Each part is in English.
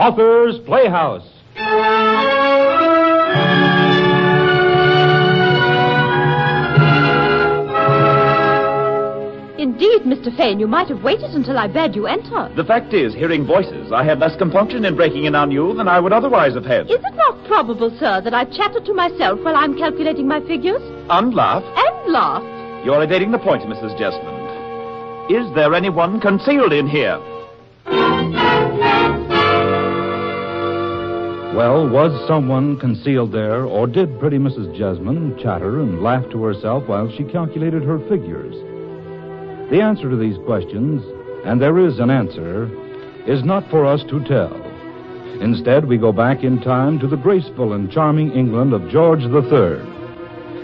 Author's Playhouse. Indeed, Mr. Fane, you might have waited until I bade you enter. The fact is, hearing voices, I had less compunction in breaking in on you than I would otherwise have had. Is it not probable, sir, that I've chattered to myself while I'm calculating my figures? And laughed. And laughed. You're evading the point, Mrs. Jesmond. Is there anyone concealed in here? Well, was someone concealed there, or did pretty Mrs. Jesmond chatter and laugh to herself while she calculated her figures? The answer to these questions, and there is an answer, is not for us to tell. Instead, we go back in time to the graceful and charming England of George III.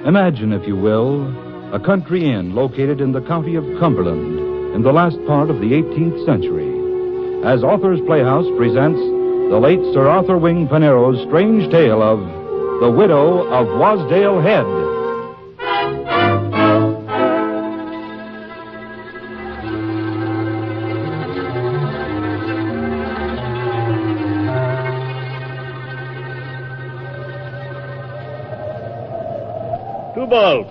Imagine, if you will, a country inn located in the county of Cumberland in the last part of the 18th century. As Author's Playhouse presents the late Sir Arthur Wing Panero's strange tale of The Widow of Wadsdale Head. Two balls.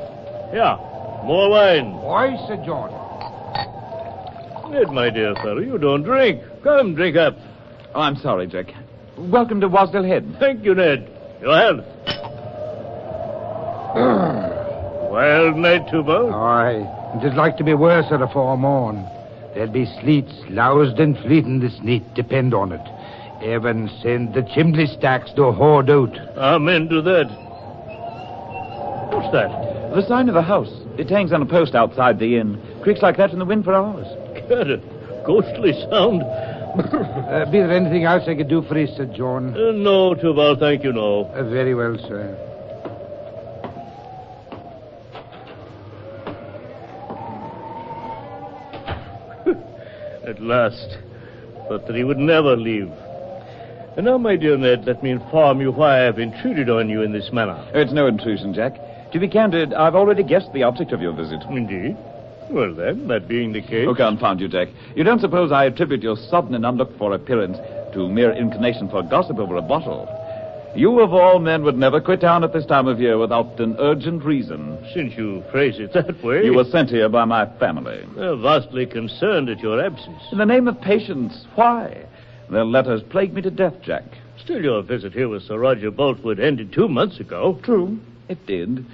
Yeah, more wine. Why, Sir John? Ned, my dear fellow, you don't drink. Come, drink up. Oh, I'm sorry, Jack. Welcome to Wadsdale Head. Thank you, Ned. Your health. Wild night, Tubal. Aye, it'd like to be worse at a foremorn. There'll be sleets, loused and fleeting this neat, depend on it. Heaven send the chimney stacks to hoard out. Amen to that. What's that? The sign of a house. It hangs on a post outside the inn. Creaks like that in the wind for hours. Got a ghostly sound. Be there anything else I could do for you, Sir John? No, Tubal, thank you, no. Very well, sir. At last. Thought that he would never leave. And now, my dear Ned, let me inform you why I have intruded on you in this manner. It's no intrusion, Jack. To be candid, I've already guessed the object of your visit. Indeed? Well, then, that being the case... Oh, confound you, Jack. You don't suppose I attribute your sudden and unlooked-for appearance to mere inclination for gossip over a bottle? You, of all men, would never quit town at this time of year without an urgent reason. Since you phrase it that way... You were sent here by my family. They're vastly concerned at your absence. In the name of patience, why? Their letters plague me to death, Jack. Still, your visit here with Sir Roger Boltwood ended 2 months ago. True, it did.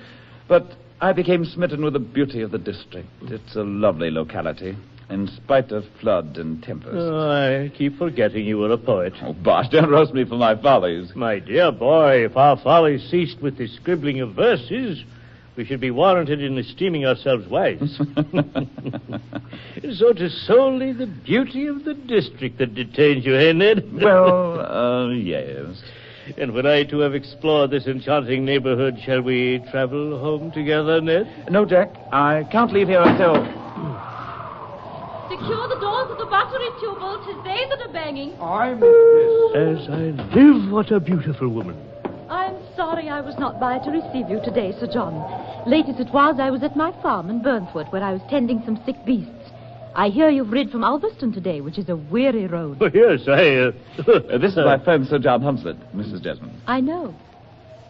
But I became smitten with the beauty of the district. It's a lovely locality, in spite of flood and tempest. Oh, I keep forgetting you were a poet. Oh, bosh, don't roast me for my follies. My dear boy, if our follies ceased with the scribbling of verses, we should be warranted in esteeming ourselves wise. So 'tis solely the beauty of the district that detains you, eh, Ned? Well, yes. And when I too have explored this enchanting neighborhood, shall we travel home together, Ned? No, Jack, I can't leave here until... Secure the doors of the buttery, Tubal. 'Tis they that are banging. I mistress. As I live, what a beautiful woman. I'm sorry I was not by to receive you today, Sir John. Late as it was, I was at my farm in Burnford, where I was tending some sick beasts. I hear you've rid from Ulverston today, which is a weary road. Oh, yes, this is my friend, Sir John Hunsford, Mrs. Jesmond. I know.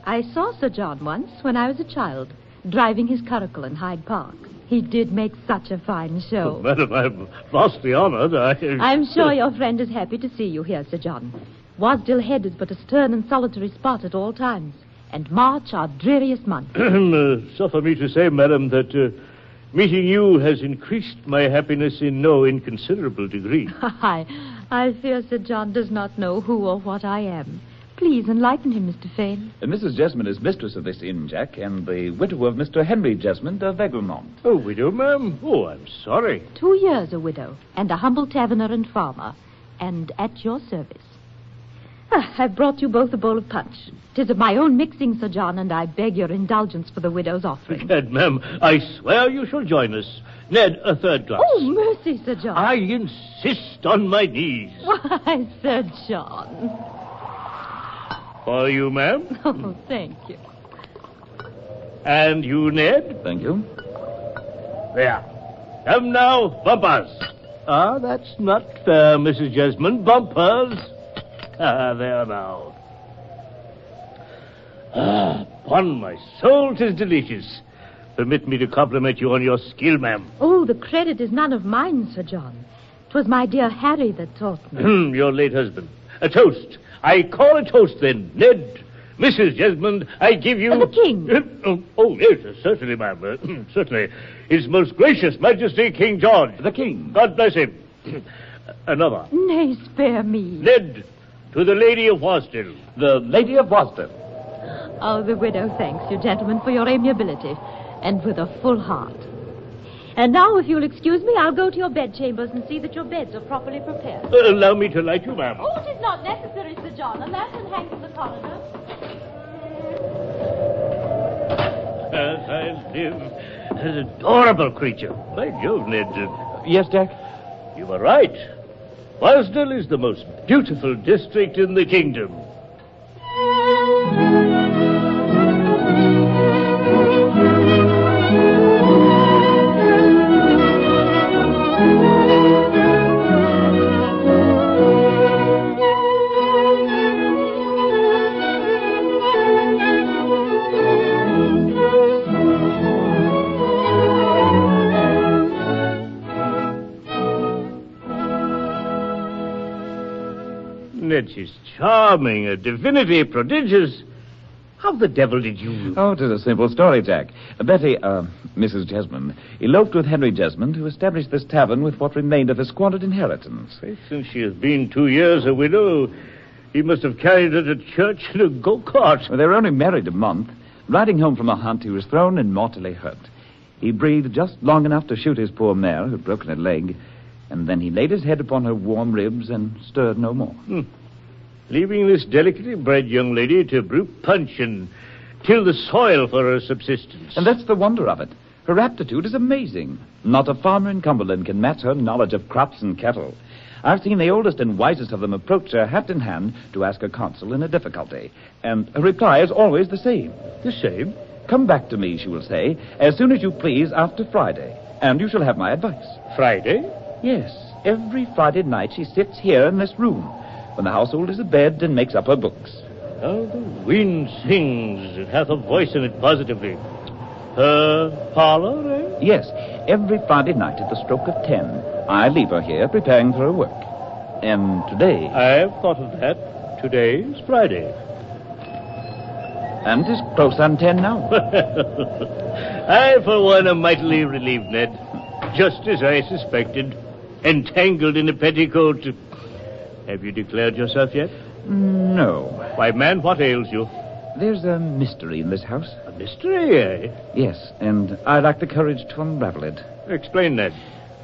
I saw Sir John once when I was a child, driving his curricle in Hyde Park. He did make such a fine show. Oh, madam, I'm vastly honored. I'm sure your friend is happy to see you here, Sir John. Wadsdale Head is but a stern and solitary spot at all times, and March our dreariest month. Suffer me to say, madam, that meeting you has increased my happiness in no inconsiderable degree. I fear Sir John does not know who or what I am. Please enlighten him, Mr. Fane. Mrs. Jesmond is mistress of this inn, Jack, and the widow of Mr. Henry Jesmond of Egremont. Oh, widow, ma'am? Oh, I'm sorry. 2 years a widow, and a humble taverner and farmer, and at your service. I've brought you both a bowl of punch. 'Tis of my own mixing, Sir John, and I beg your indulgence for the widow's offering. Ned, ma'am, I swear you shall join us. Ned, a third glass. Oh, mercy, Sir John. I insist on my knees. Why, Sir John. For you, ma'am. Oh, thank you. And you, Ned. Thank you. There. Come now, bumpers. Ah, that's not fair, Mrs. Jesmond. Bumpers. There now. Upon my soul, 'tis delicious. Permit me to compliment you on your skill, ma'am. Oh, the credit is none of mine, Sir John. 'Twas my dear Harry that taught me. Your late husband. A toast. I call a toast, then. Ned, Mrs. Jesmond, I give you... The king. Yes, certainly, ma'am. Certainly. His most gracious Majesty, King George. The king. God bless him. Another. Nay, spare me. Ned, to the Lady of Wadsdale. The Lady of Wadsdale. Oh, the widow thanks you, gentlemen, for your amiability, and with a full heart. And now, if you'll excuse me, I'll go to your bedchambers and see that your beds are properly prepared. Allow me to light you, ma'am. Oh, it is not necessary, Sir John. A lantern hangs in the corridor. As I live, an adorable creature. By Jove, Ned. Yes, Jack? You were right. Wadsdale is the most beautiful district in the kingdom. Ned, she's charming, a divinity prodigious. How the devil did you... Oh, it is a simple story, Jack. Betty, Mrs. Jesmond, eloped with Henry Jesmond, who established this tavern with what remained of his squandered inheritance. Since she has been 2 years a widow, he must have carried her to church in a go-kart. Well, they were only married a month. Riding home from a hunt, he was thrown and mortally hurt. He breathed just long enough to shoot his poor mare, who'd broken her leg, and then he laid his head upon her warm ribs and stirred no more. Leaving this delicately bred young lady to brew punch and till the soil for her subsistence. And that's the wonder of it. Her aptitude is amazing. Not a farmer in Cumberland can match her knowledge of crops and cattle. I've seen the oldest and wisest of them approach her hat in hand to ask her counsel in a difficulty. And her reply is always the same. The same? Come back to me, she will say, as soon as you please after Friday, and you shall have my advice. Friday? Yes, every Friday night she sits here in this room, when the household is abed, and makes up her books. How the wind sings. It hath a voice in it positively. Her parlor, eh? Yes, every Friday night at the stroke of 10, I leave her here preparing for her work. And today... I've thought of that. Today's Friday. And 'tis close on 10 now. I, for one, am mightily relieved, Ned. Just as I suspected. Entangled in a petticoat. Have you declared yourself yet? No. Why, man, what ails you? There's a mystery in this house. A mystery, eh? Yes, and I lack the courage to unravel it. Explain, Ned.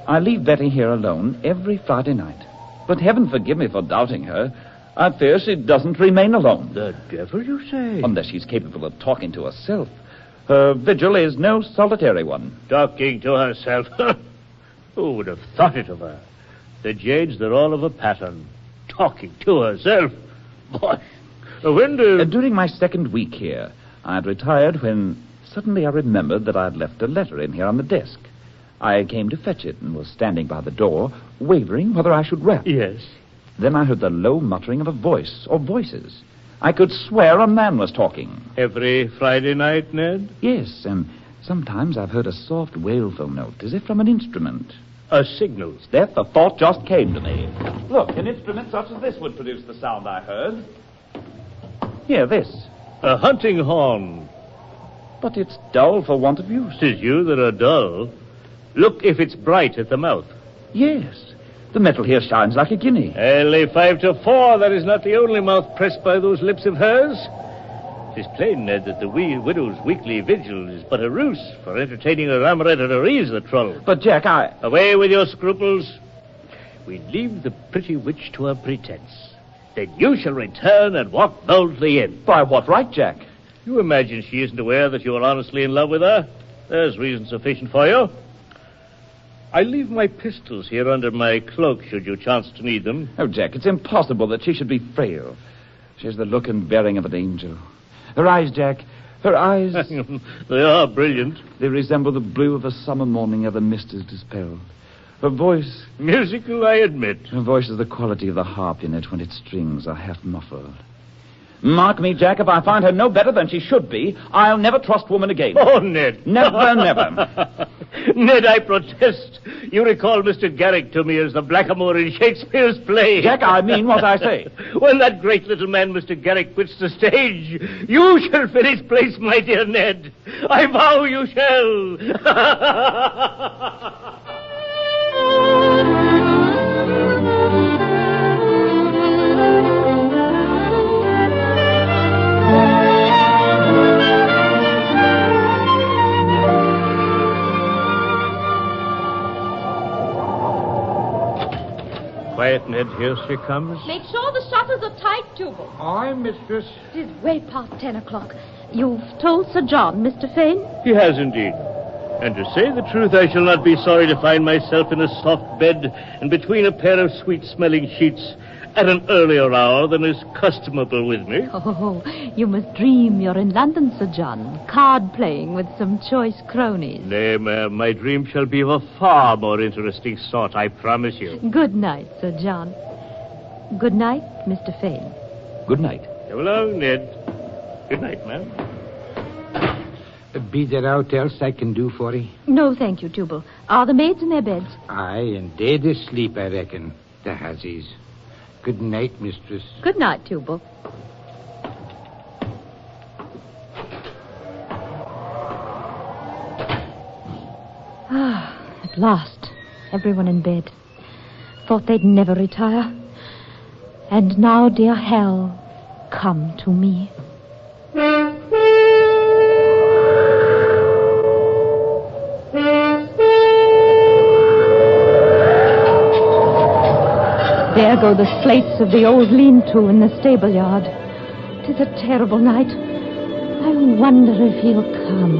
I leave Betty here alone every Friday night. But heaven forgive me for doubting her. I fear she doesn't remain alone. The devil, you say? Unless she's capable of talking to herself. Her vigil is no solitary one. Talking to herself? Who would have thought it of her? The jades, they're all of a pattern. Talking to herself? Boy, when do... During my second week here, I had retired when suddenly I remembered that I had left a letter in here on the desk. I came to fetch it and was standing by the door, wavering whether I should rap. Yes. Then I heard the low muttering of a voice, or voices. I could swear a man was talking. Every Friday night, Ned? Yes, and sometimes I've heard a soft wailful note, as if from an instrument. A signal. Steph, the thought just came to me. Look, an instrument such as this would produce the sound I heard. Here, this. A hunting horn. But it's dull for want of use. 'Tis you that are dull. Look if it's bright at the mouth. Yes. The metal here shines like a guinea. I'll lay 5 to 4. That is not the only mouth pressed by those lips of hers. 'Tis plain, Ned, that the widow's weekly vigil is but a ruse for entertaining her amourette at her ease, the troll. But, Jack, Away with your scruples. We leave the pretty witch to her pretense. Then you shall return and walk boldly in. By what right, Jack? You imagine she isn't aware that you are honestly in love with her? There's reason sufficient for you. I leave my pistols here under my cloak, should you chance to need them. Oh, Jack, it's impossible that she should be frail. She has the look and bearing of an angel. Her eyes, Jack, her eyes... They are brilliant. They resemble the blue of a summer morning ere the mist is dispelled. Her voice... Musical, I admit. Her voice is the quality of the harp in it when its strings are half muffled. Mark me, Jack, if I find her no better than she should be, I'll never trust woman again. Oh, Ned. Never, never. Ned, I protest. You recall Mr. Garrick to me as the blackamoor in Shakespeare's play. Jack, I mean what I say. When that great little man, Mr. Garrick, quits the stage, you shall fill his place, my dear Ned. I vow you shall. Quiet, Ned. Here she comes. Make sure the shutters are tight, Tubal. Aye, mistress. It is way past 10 o'clock. You've told Sir John, Mr. Fane? He has indeed. And to say the truth, I shall not be sorry to find myself in a soft bed and between a pair of sweet-smelling sheets at an earlier hour than is customable with me. Oh, you must dream you're in London, Sir John, card-playing with some choice cronies. Nay, ma'am, my dream shall be of a far more interesting sort, I promise you. Good night, Sir John. Good night, Mr. Fane. Good night. Come along, Ned. Good night, ma'am. Be there aught else I can do for ye? No, thank you, Tubal. Are the maids in their beds? Aye, and dead asleep, I reckon. The hussies. Good night, mistress. Good night, Tubal. At last, everyone in bed. Thought they'd never retire. And now, dear hell, come to me. There go the slates of the old lean-to in the stable-yard. 'Tis a terrible night. I wonder if he'll come.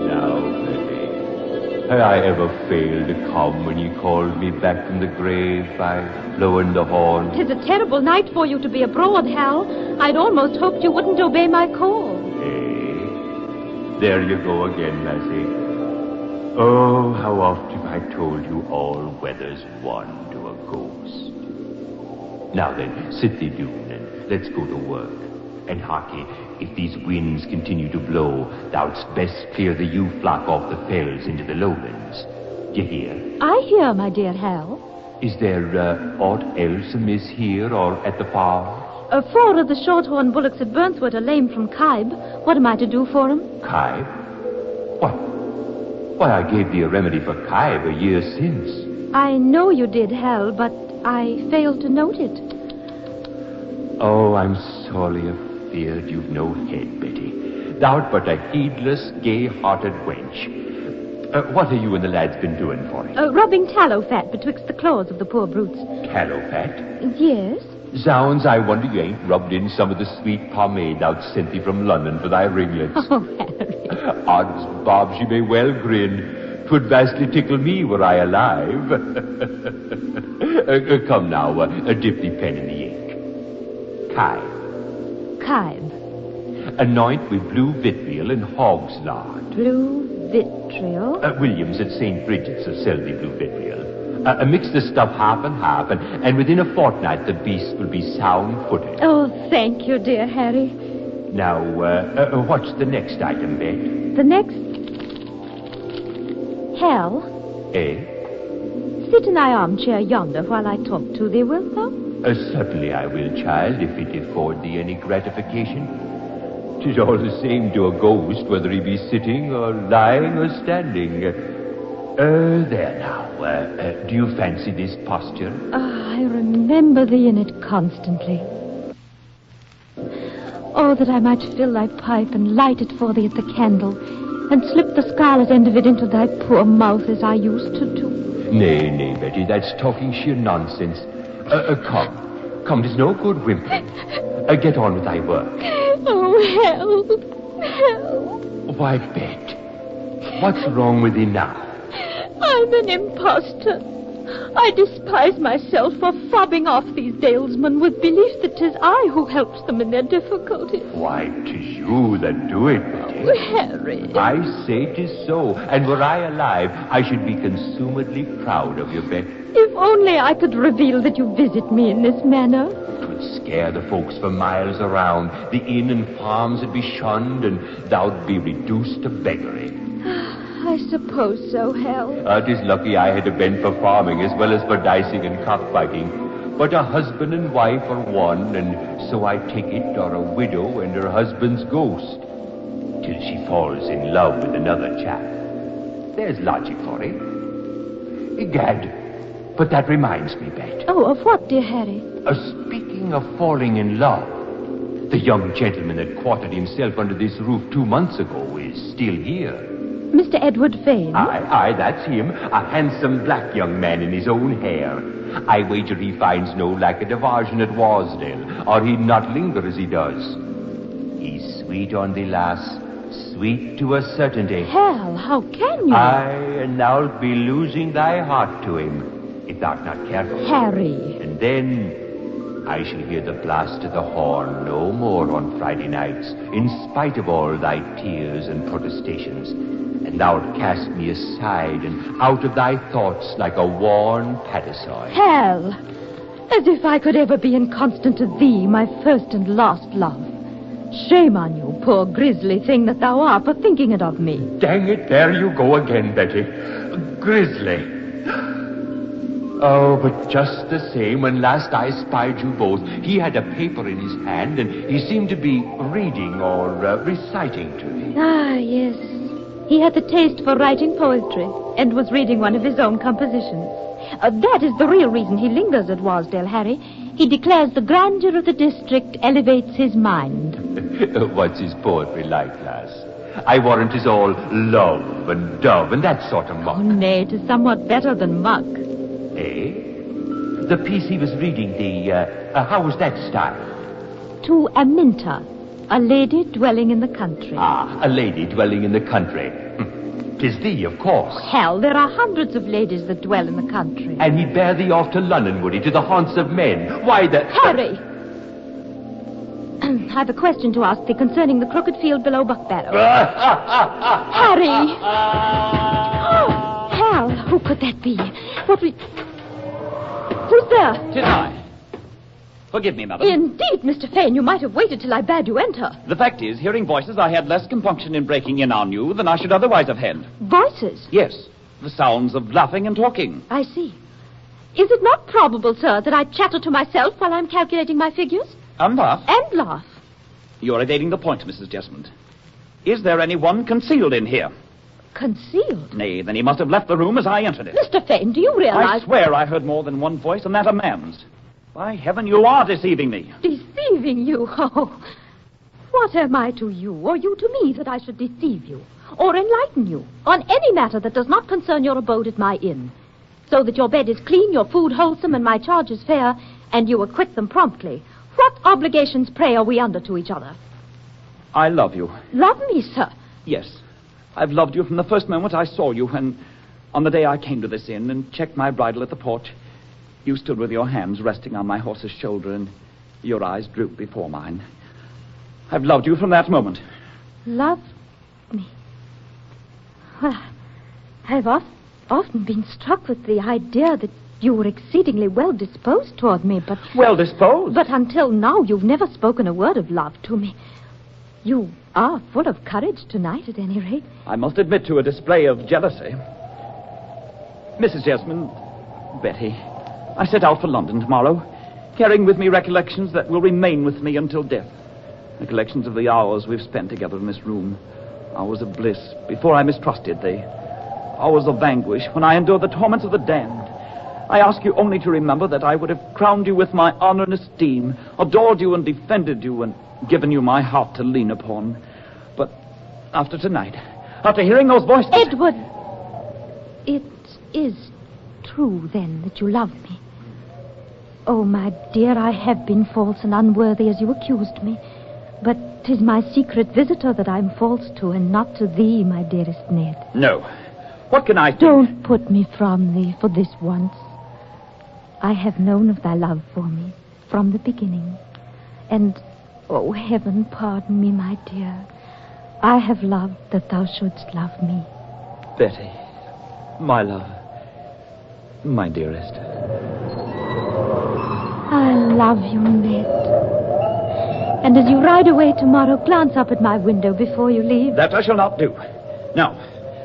Now, Betty, had I ever failed to come when you called me back from the grave by blowing the horn? 'Tis a terrible night for you to be abroad, Hal. I'd almost hoped you wouldn't obey my call. Hey, there you go again, lassie. Oh, how oft have I told you all weather's one to a ghost. Now then, sit thee down and let's go to work. And harkye, if these winds continue to blow, thou'dst best clear the ewe flock off the fells into the lowlands. D'ye hear? I hear, my dear Hal. Is there aught else amiss here or at the farm? 4 of the shorthorn bullocks at Burnswood are lame from Kybe. What am I to do for 'em? Kybe? What? Why, I gave thee a remedy for Kybe a year since. I know you did, Hal, but I failed to note it. Oh, I'm sorely afeard you've no head, Betty. Thou'rt but a heedless, gay-hearted wench. What have you and the lads been doing for it? Rubbing tallow fat betwixt the claws of the poor brutes. Tallow fat? Yes? Zounds, I wonder you ain't rubbed in some of the sweet pomade thou'd sent thee from London for thy ringlets. Oh, Harry. Odds bobs, you may well grin. 'Twould vastly tickle me were I alive. Come now, dip thee pen in the ink. Kybe. Kybe. Anoint with blue vitriol and hog's lard. Blue vitriol? Williams at St. Bridget's will sell thee blue vitriol. Mix the stuff half and half, and within a fortnight the beast will be sound-footed. Oh, thank you, dear Harry. Now, what's the next item, Bet? The next... Hal, Eh? sit in thy armchair yonder while I talk to thee, wilt thou? Certainly I will, child, if it afford thee any gratification. 'Tis all the same to a ghost, whether he be sitting or lying or standing. There now. Do you fancy this posture? I remember thee in it constantly. Oh, that I might fill thy pipe and light it for thee at the candle, and slip the scarlet end of it into thy poor mouth as I used to do. Nay, Betty, that's talking sheer nonsense. Come, 'tis no good whimpering. Get on with thy work. Oh, help! Help! Why, Bet, what's wrong with thee now? I'm an imposter. I despise myself for fobbing off these dalesmen with belief that 'tis I who helps them in their difficulties. Why, 'tis you that do it, Betty. Harry. I say 'tis so, and were I alive, I should be consumedly proud of you, Betty. If only I could reveal that you visit me in this manner. 'Twould scare the folks for miles around. The inn and farms would be shunned, and thou'd be reduced to beggary. I suppose so, Hal. 'Tis lucky I had a bent for farming as well as for dicing and cockfighting. But a husband and wife are one, and so I take it are a widow and her husband's ghost, till she falls in love with another chap. There's logic for it. Egad, but that reminds me, Bet. Oh, of what, dear Harry? Speaking of falling in love, the young gentleman that quartered himself under this roof 2 months ago is still here. Mr. Edward Fane? Aye, that's him. A handsome black young man in his own hair. I wager he finds no lack of diversion at Wadsdale, or he'd not linger as he does. He's sweet on thee, lass. Sweet to a certainty. Hal, how can you? Aye, and thou'lt be losing thy heart to him, if thou'rt not careful. Harry. And then I shall hear the blast of the horn no more on Friday nights, in spite of all thy tears and protestations. And thou'lt cast me aside and out of thy thoughts like a worn paddison. Hal, as if I could ever be inconstant to thee, my first and last love. Shame on you, poor grisly thing that thou art, for thinking it of me. Dang it, there you go again, Betty. Grizzly. Oh, but just the same, when last I spied you both, he had a paper in his hand, and he seemed to be reading or reciting to me. Ah, yes. He had the taste for writing poetry, and was reading one of his own compositions. That is the real reason he lingers at Wadsdale, Harry. He declares the grandeur of the district elevates his mind. What's his poetry like, lass? I warrant 'tis all love and dove and that sort of muck. Oh, nay, 'tis somewhat better than muck. Eh? The piece he was reading, how was that styled? To Aminta, a lady dwelling in the country. Ah, a lady dwelling in the country. 'Tis thee, of course. Hell, there are hundreds of ladies that dwell in the country. And he'd bear thee off to London, would he, to the haunts of men? Why, Harry! I've a question to ask thee concerning the crooked field below Buckbarrow. Harry! Oh, Hal, who could that be? Who's there? 'Tis I. Forgive me, madam. Indeed, Mr. Fane, you might have waited till I bade you enter. The fact is, hearing voices, I had less compunction in breaking in on you than I should otherwise have had. Voices? Yes, the sounds of laughing and talking. I see. Is it not probable, sir, that I chatter to myself while I'm calculating my figures? And laugh? And laugh. You're evading the point, Mrs. Jesmond. Is there anyone concealed in here? Concealed? Nay, then he must have left the room as I entered it. Mr. Fane, do you realize... I swear I heard more than one voice, and that a man's. By heaven, you are deceiving me. Deceiving you? Oh, what am I to you, or you to me, that I should deceive you, or enlighten you, on any matter that does not concern your abode at my inn, so that your bed is clean, your food wholesome, and my charges fair, and you acquit them promptly? What obligations, pray, are we under to each other? I love you. Love me, sir? Yes. I've loved you from the first moment I saw you, and on the day I came to this inn and checked my bridle at the porch, you stood with your hands resting on my horse's shoulder, and your eyes drooped before mine. I've loved you from that moment. Loved me? Well, I've often been struck with the idea that you were exceedingly well disposed toward me, but... Well disposed? But until now, you've never spoken a word of love to me. You are full of courage tonight, at any rate. I must admit to a display of jealousy. Mrs. Jesmond, Betty, I set out for London tomorrow, carrying with me recollections that will remain with me until death. Recollections of the hours we've spent together in this room. Hours of bliss before I mistrusted thee. Hours of anguish when I endured the torments of the damned. I ask you only to remember that I would have crowned you with my honor and esteem, adored you and defended you, and given you my heart to lean upon. But after tonight, after hearing those voices... Edward! It is true, then, that you love me. Oh, my dear, I have been false and unworthy as you accused me. But 'tis my secret visitor that I'm false to, and not to thee, my dearest Ned. No. What can I do? Don't put me from thee for this once. I have known of thy love for me from the beginning. And, oh, heaven pardon me, my dear, I have loved that thou shouldst love me. Betty, my love, my dearest. I love you, Ned. And as you ride away tomorrow, glance up at my window before you leave. That I shall not do. Now,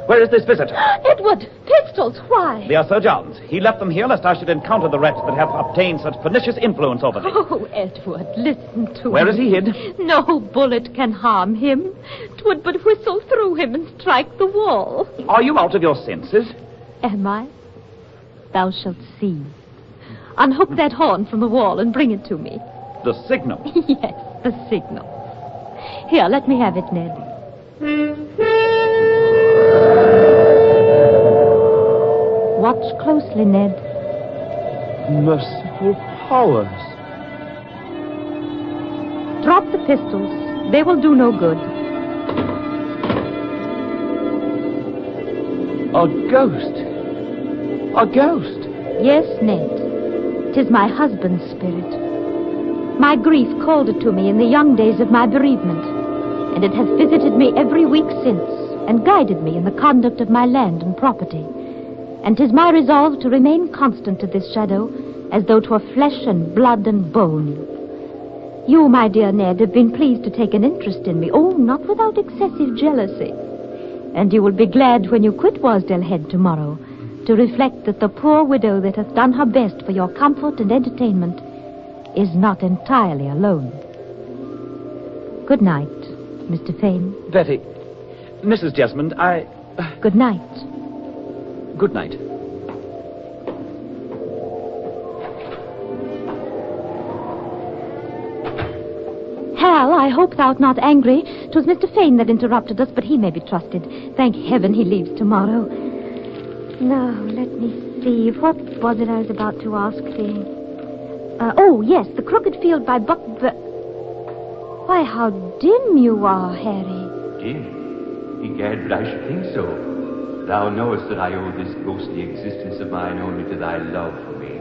where is this visitor? Edward, pistols, why? They are Sir John's. He left them here lest I should encounter the wretch that hath obtained such pernicious influence over thee. Oh, Edward, listen to me. Where is he hid? No bullet can harm him. 'Twould but whistle through him and strike the wall. Are you out of your senses? Am I? Thou shalt see. Unhook that horn from the wall and bring it to me. The signal? Yes, the signal. Here, let me have it, Ned. Watch closely, Ned. Merciful powers. Drop the pistols. They will do no good. A ghost. A ghost. Yes, Ned. 'Tis my husband's spirit. My grief called it to me in the young days of my bereavement, and it has visited me every week since, and guided me in the conduct of my land and property. And 'tis my resolve to remain constant to this shadow, as though 'twere flesh and blood and bone. You, my dear Ned, have been pleased to take an interest in me, oh, not without excessive jealousy. And you will be glad when you quit Wadsdale Head tomorrow, to reflect that the poor widow that hath done her best for your comfort and entertainment is not entirely alone. Good night, Mr. Fane. Betty, Mrs. Jesmond, Good night. Good night. Hal, I hope thou'rt not angry. 'Twas Mr. Fane that interrupted us, but he may be trusted. Thank heaven he leaves tomorrow. Now, let me see. What was it I was about to ask thee? Yes, the crooked field by Why, how dim you are, Harry. Dim? Egad, but I should think so. Thou knowest that I owe this ghostly existence of mine only to thy love for me.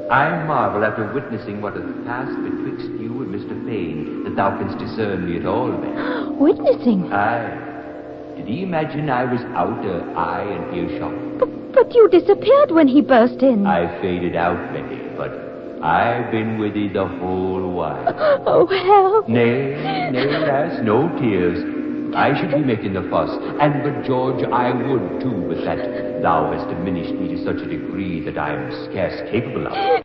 I marvel after witnessing what hath passed betwixt you and Mr. Fane, that thou canst discern me at all, Betty. Witnessing? Aye. Did he imagine I was out of eye and earshot? But you disappeared when he burst in. I faded out, Betty, but I've been with thee the whole while. Oh, Hal. Nay, lass, no tears. I should be making the fuss, and but George, I would too, but that thou hast diminished me to such a degree that I am scarce capable of it.